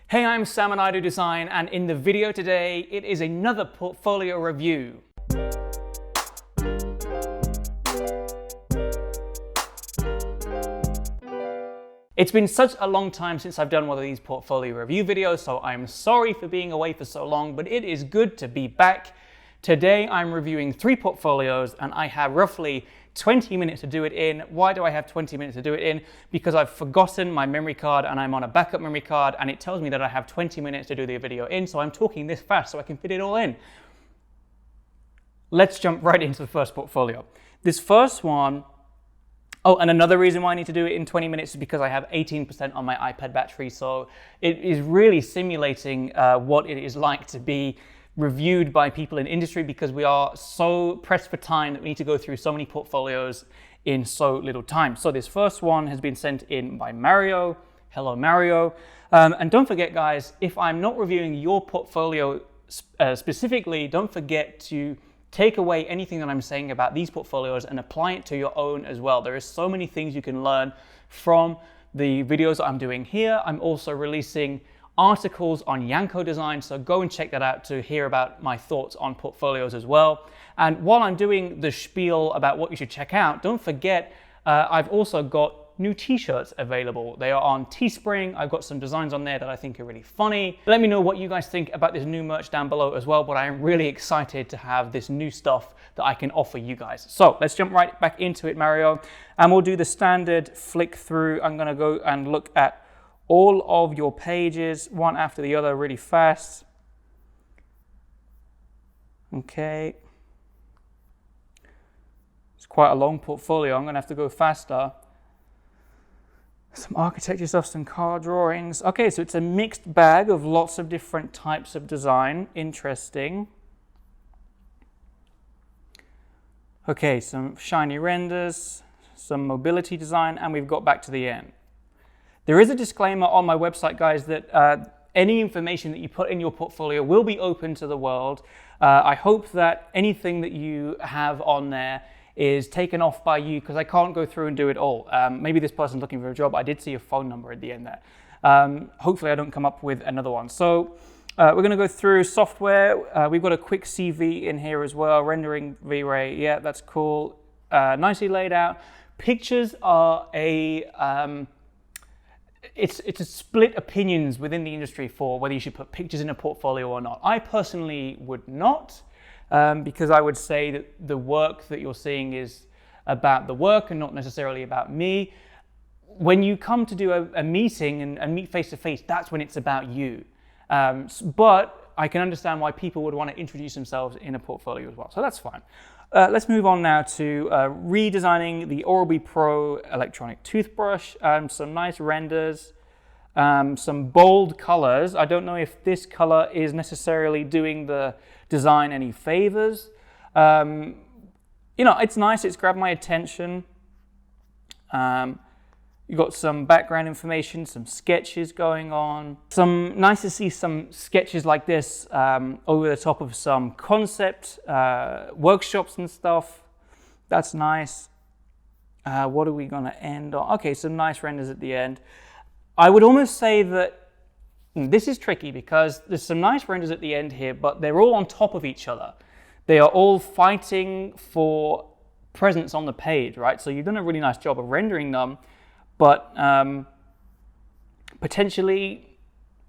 Hey, I'm Sam and I do design, and in the video today, it is another portfolio review. It's been such a long time since I've done one of these portfolio review videos, so I'm sorry for being away for so long, but it is good to be back. Today, I'm reviewing 3 portfolios, and I have roughly 20 minutes to do it in. Why do I have 20 minutes to do it in? Because I've forgotten my memory card and I'm on a backup memory card and it tells me that I have 20 minutes to do the video in, so I'm talking this fast so I can fit it all in. Let's jump right into the first portfolio. This first one, oh, and another reason why I need to do it in 20 minutes is because I have 18% on my iPad battery, so it is really simulating what it is like to be reviewed by people in industry, because we are so pressed for time that we need to go through so many portfolios in so little time. So this first one has been sent in by Mario. Hello, Mario. And don't forget, guys, if I'm not reviewing your portfolio specifically, don't forget to take away anything that I'm saying about these portfolios and apply it to your own as well. There is so many things you can learn from the videos that I'm doing here. I'm also releasing articles on Yanko design, so go and check that out to hear about my thoughts on portfolios as well. And while I'm doing the spiel about what you should check out, don't forget I've also got new t-shirts available. They are on Teespring. I've got some designs on there that I think are really funny. Let me know what you guys think about this new merch down below as well, but I am really excited to have this new stuff that I can offer you guys. So let's jump right back into it, Mario, and we'll do the standard flick through. I'm gonna go and look at all of your pages, one after the other, really fast. Okay. It's quite a long portfolio. I'm going to have to go faster. Some architecture stuff, some car drawings. Okay, so it's a mixed bag of lots of different types of design. Interesting. Okay, some shiny renders, some mobility design, and we've got back to the end. There is a disclaimer on my website, guys, that any information that you put in your portfolio will be open to the world. I hope that anything that you have on there is taken off by you, because I can't go through and do it all. Maybe this person's looking for a job. I did see a phone number at the end there. Hopefully I don't come up with another one. So we're going to go through software. We've got a quick CV in here as well. Rendering V-Ray. Yeah, that's cool. Nicely laid out. Pictures are it's a split opinions within the industry for whether you should put pictures in a portfolio or not. I personally would not, because I would say that the work that you're seeing is about the work and not necessarily about me. When you come to do a meeting and meet face to face, that's when it's about you. But I can understand why people would want to introduce themselves in a portfolio as well, so that's fine. Let's move on now to redesigning the Oral-B Pro electronic toothbrush. Some nice renders, some bold colors. I don't know if this color is necessarily doing the design any favors. You know, it's nice, it's grabbed my attention. You've got some background information, some sketches going on. Nice to see some sketches like this over the top of some concept workshops and stuff. That's nice. What are we gonna end on? Okay, some nice renders at the end. I would almost say that this is tricky because there's some nice renders at the end here, but they're all on top of each other. They are all fighting for presence on the page, right? So you've done a really nice job of rendering them, but potentially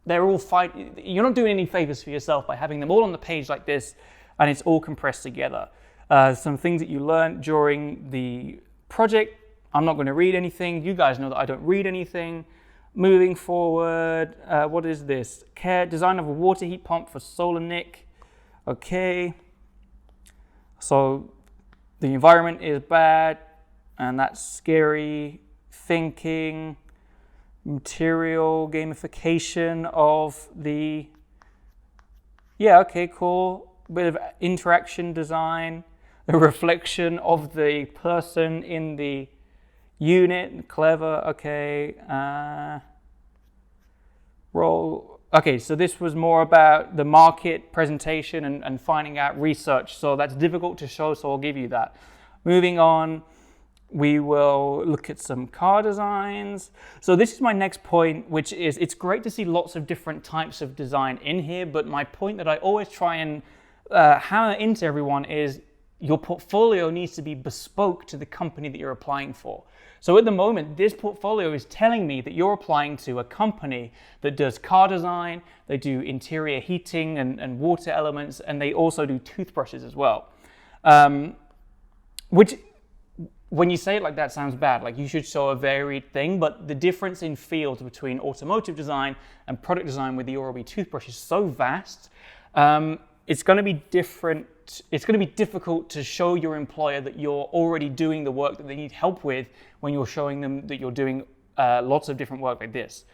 they're all fighting. You're not doing any favors for yourself by having them all on the page like this and it's all compressed together. Some things that you learned during the project. I'm not going to read anything. You guys know that I don't read anything. Moving forward, what is this? Design of a water heat pump for Solar Nick. Okay. So the environment is bad and that's scary. Thinking, material, gamification of the, yeah, okay, cool. Bit of interaction design, the reflection of the person in the unit, clever, okay. Role, okay, so this was more about the market presentation and finding out research, so that's difficult to show, so I'll give you that. Moving on. We will look at some car designs. So this is my next point, which is it's great to see lots of different types of design in here, but my point that I always try and hammer into everyone is your portfolio needs to be bespoke to the company that you're applying for. So at the moment, this portfolio is telling me that you're applying to a company that does car design, they do interior heating and water elements, and they also do toothbrushes as well. Which, when you say it like that, sounds bad. Like you should show a varied thing, but the difference in fields between automotive design and product design with the Oral-B toothbrush is so vast. It's going to be different. It's going to be difficult to show your employer that you're already doing the work that they need help with when you're showing them that you're doing lots of different work like this.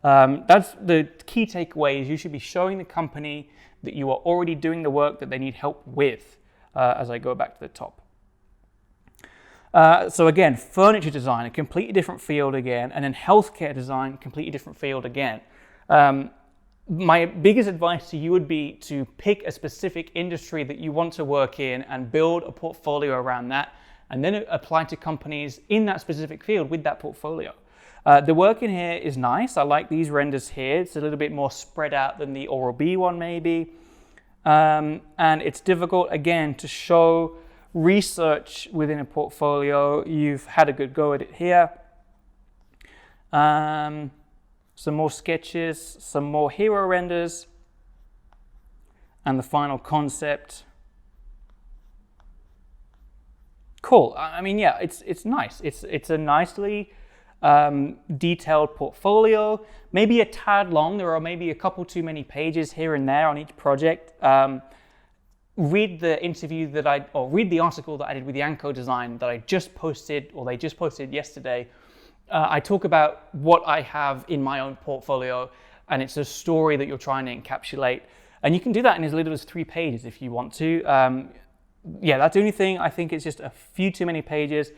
That's the key takeaway is you should be showing the company that you are already doing the work that they need help with as I go back to the top. So again, furniture design, a completely different field again, and then healthcare design, completely different field again. My biggest advice to you would be to pick a specific industry that you want to work in and build a portfolio around that, and then apply to companies in that specific field with that portfolio. The work in here is nice. I like these renders here. It's a little bit more spread out than the Oral-B one maybe. And it's difficult, again, to show research within a portfolio. You've had a good go at it here. Some more sketches, some more hero renders, and the final concept. Cool. I mean, yeah, it's nice. It's a nicely detailed portfolio. Maybe a tad long. There are maybe a couple too many pages here and there on each project. Read the read the article that I did with Yanko Design that I just posted, or they just posted yesterday. I talk about what I have in my own portfolio, and it's a story that you're trying to encapsulate. And you can do that in as little as 3 pages if you want to. Yeah, that's the only thing. I think it's just a few too many pages.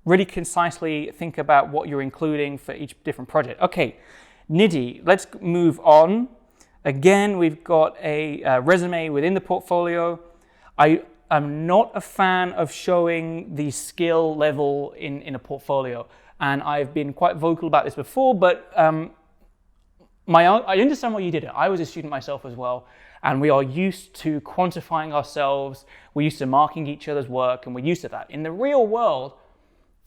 Really concisely think about what you're including for each different project. Okay, Nidhi, let's move on. Again, we've got a resume within the portfolio. I am not a fan of showing the skill level in a portfolio. And I've been quite vocal about this before, but I understand why you did it. I was a student myself as well, and we are used to quantifying ourselves. We're used to marking each other's work, and we're used to that. In the real world,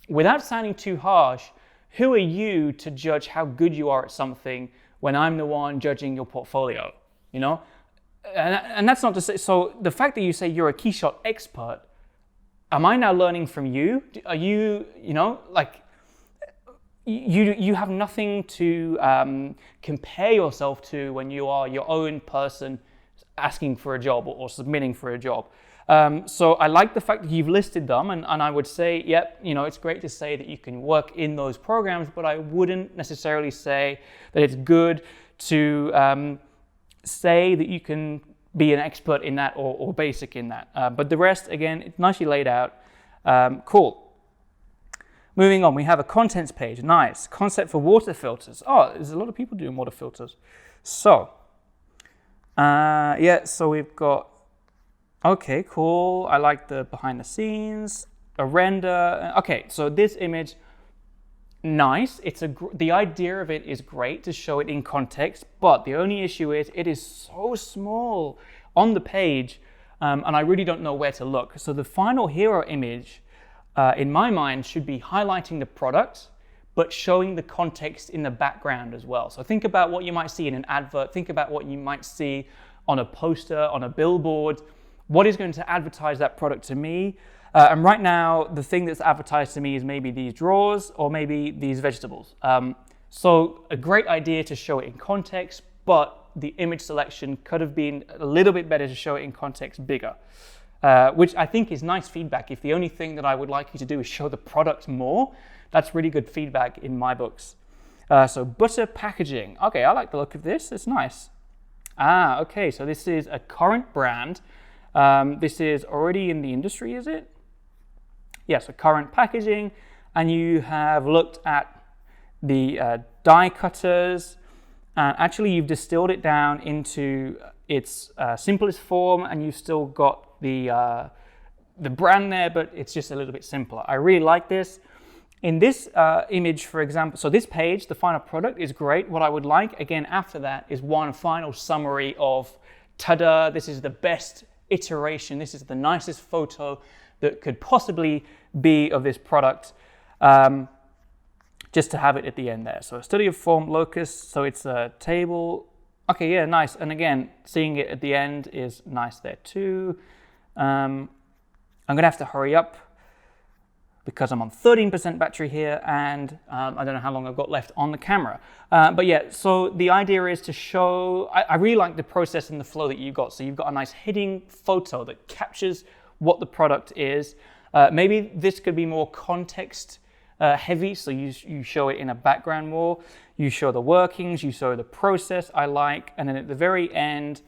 without sounding too harsh, who are you to judge how good you are at something when I'm the one judging your portfolio, you know? And that's not to say, so the fact that you say you're a Keyshot expert, am I now learning from you? Are you, you know, like, you have nothing to compare yourself to when you are your own person asking for a job or submitting for a job. So I like the fact that you've listed them, and I would say, yep, you know, it's great to say that you can work in those programs, but I wouldn't necessarily say that it's good to say that you can be an expert in that or basic in that. But the rest, again, it's nicely laid out. Cool. Moving on, we have a contents page. Nice. Concept for water filters. Oh, there's a lot of people doing water filters. So, yeah, so we've got, okay, cool. I like the behind the scenes, a render. Okay, so this image, nice. The idea of it is great to show it in context, but the only issue is it is so small on the page, and I really don't know where to look. So the final hero image, in my mind, should be highlighting the product, but showing the context in the background as well. So think about what you might see in an advert, think about what you might see on a poster, on a billboard. What is going to advertise that product to me? And right now, the thing that's advertised to me is maybe these drawers or maybe these vegetables. So a great idea to show it in context, but the image selection could have been a little bit better to show it in context bigger. Which I think is nice feedback. If the only thing that I would like you to do is show the product more, that's really good feedback in my books. So butter packaging. Okay, I like the look of this. It's nice. Okay, so this is a current brand. This is already in the industry, is it? Yes, so current packaging. And you have looked at the die cutters. And actually, you've distilled it down into its simplest form, and you've still got the brand there, but it's just a little bit simpler. I really like this. In this image, for example, so this page, the final product is great. What I would like, again, after that is one final summary of, ta-da, this is the best iteration. This is the nicest photo that could possibly be of this product, just to have it at the end there. So a study of form locus, so it's a table. Okay, yeah, nice. And again, seeing it at the end is nice there too. I'm gonna have to hurry up because I'm on 13% battery here, and I don't know how long I've got left on the camera. But yeah, so the idea is to show, I really like the process and the flow that you've got. So you've got a nice hitting photo that captures what the product is. Maybe this could be more context heavy, so you show it in a background more. You show the workings, you show the process I like, and then at the very end,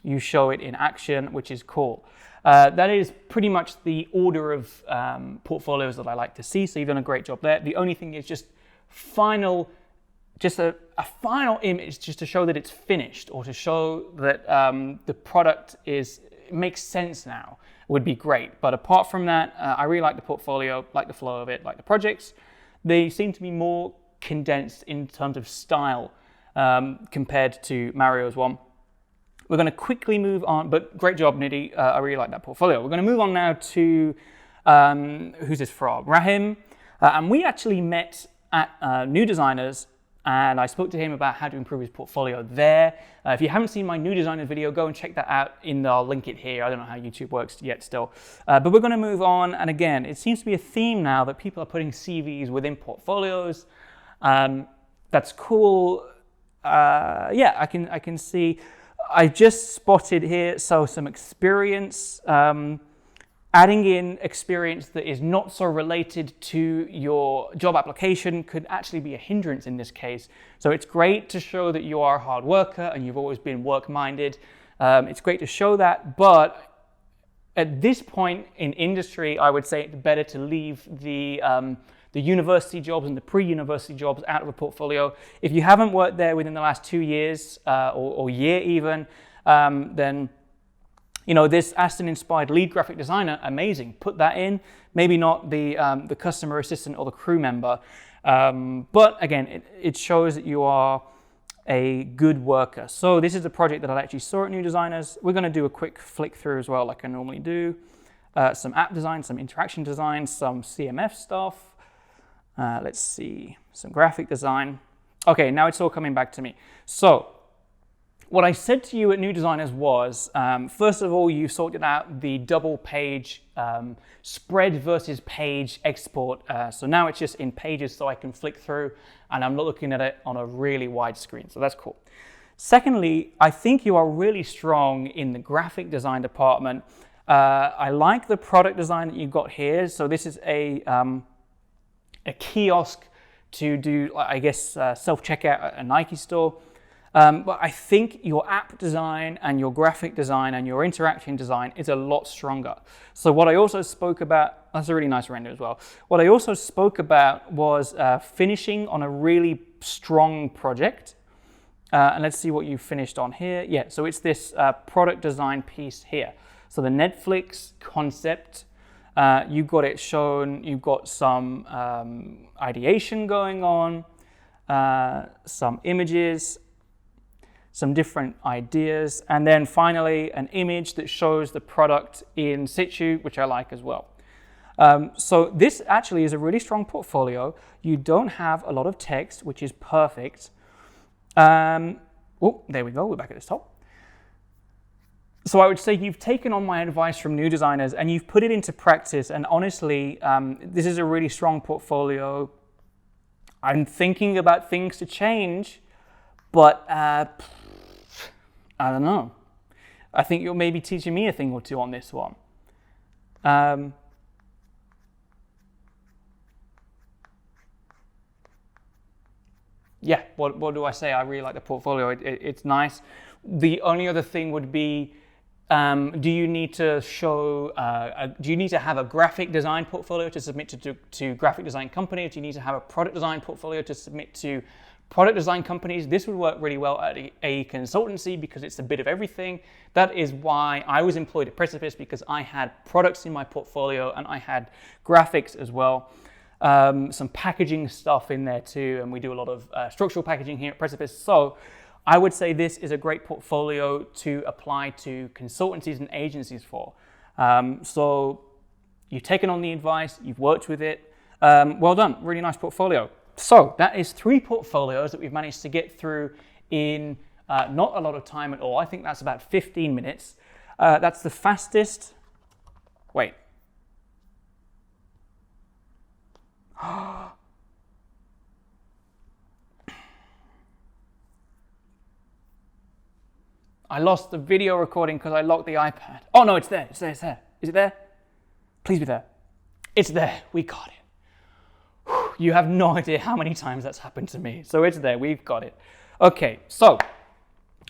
you show it in action, which is cool. That is pretty much the order of portfolios that I like to see, so you've done a great job there. The only thing is just a final image just to show that it's finished, or to show that the product makes sense now, would be great. But apart from that, I really like the portfolio, like the flow of it, like the projects. They seem to be more condensed in terms of style compared to Mario's one. We're going to quickly move on, but great job, Nidhi. I really like that portfolio. We're going to move on now to, who's this from? Rahim. And we actually met at New Designers, and I spoke to him about how to improve his portfolio there. If you haven't seen my New Designers video, go and check that out. I'll link it here. I don't know how YouTube works yet still. But we're going to move on. And again, it seems to be a theme now that people are putting CVs within portfolios. That's cool. Yeah, I can see. I just spotted here, so some experience, adding in experience that is not so related to your job application could actually be a hindrance in this case. So it's great to show that you are a hard worker and you've always been work-minded. It's great to show that, but at this point in industry, I would say it's better to leave the university jobs and the pre-university jobs out of a portfolio. If you haven't worked there within the last 2 years or year even, then this Aston-inspired lead graphic designer, amazing. Put that in. Maybe not the customer assistant or the crew member, but again, it shows that you are a good worker. So this is a project that I actually saw at New Designers. We're going to do a quick flick through as well, like I normally do. Some app design, some interaction design, some CMF stuff. Let's see, some graphic design. Okay, now it's all coming back to me. So what I said to you at New Designers was, first of all, you sorted out the double page spread versus page export. So now it's just in pages so I can flick through and I'm not looking at it on a really wide screen. So that's cool. Secondly, I think you are really strong in the graphic design department. I like the product design that you've got here. So this is a kiosk to do, I guess, self-checkout at a Nike store. But I think your app design and your graphic design and your interaction design is a lot stronger. So what I also spoke about, that's a really nice render as well. What I also spoke about was finishing on a really strong project. And let's see what you finished on here. Yeah, so it's this product design piece here. So the Netflix concept, you've got it shown, you've got some ideation going on, some images, some different ideas, and then finally an image that shows the product in situ, which I like as well. So this actually is a really strong portfolio. You don't have a lot of text, which is perfect. Oh, there we go, we're back at the top. So I would say you've taken on my advice from New Designers and you've put it into practice, and honestly, this is a really strong portfolio. I'm thinking about things to change, but I don't know. I think you're maybe teaching me a thing or two on this one. Yeah, what do I say? I really like the portfolio. It's nice. The only other thing would be, do you need to show, do you need to have a graphic design portfolio to submit to graphic design companies? Do you need to have a product design portfolio to submit to product design companies? This would work really well at a consultancy because it's a bit of everything. That is why I was employed at Precipice, because I had products in my portfolio and I had graphics as well. some packaging stuff in there too, and we do a lot of structural packaging here at Precipice. So I would say this is a great portfolio to apply to consultancies and agencies for. So you've taken on the advice, you've worked with it. Well done, really nice portfolio. So that is 3 portfolios that we've managed to get through in not a lot of time at all. I think that's about 15 minutes. That's the fastest. Wait. I lost the video recording because I locked the iPad. Oh no, it's there, it's there, it's there. Is it there? Please be there. It's there, we got it. Whew, you have no idea how many times that's happened to me. So it's there, we've got it. Okay, so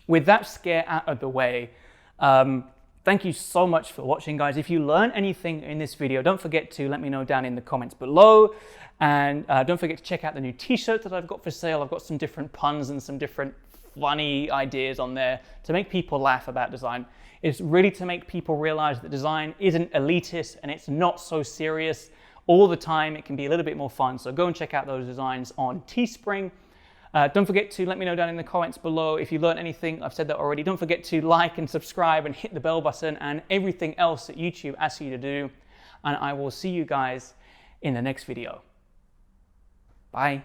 with that scare out of the way, thank you so much for watching, guys. If you learn anything in this video, don't forget to let me know down in the comments below. And don't forget to check out the new t-shirt that I've got for sale. I've got some different puns and some different funny ideas on there to make people laugh about design. It's really to make people realize that design isn't elitist and it's not so serious all the time. It can be a little bit more fun. So go and check out those designs on Teespring. Don't forget to let me know down in the comments below if you learned anything. I've said that already. Don't forget to like and subscribe and hit the bell button and everything else that YouTube asks you to do. And I will see you guys in the next video. Bye.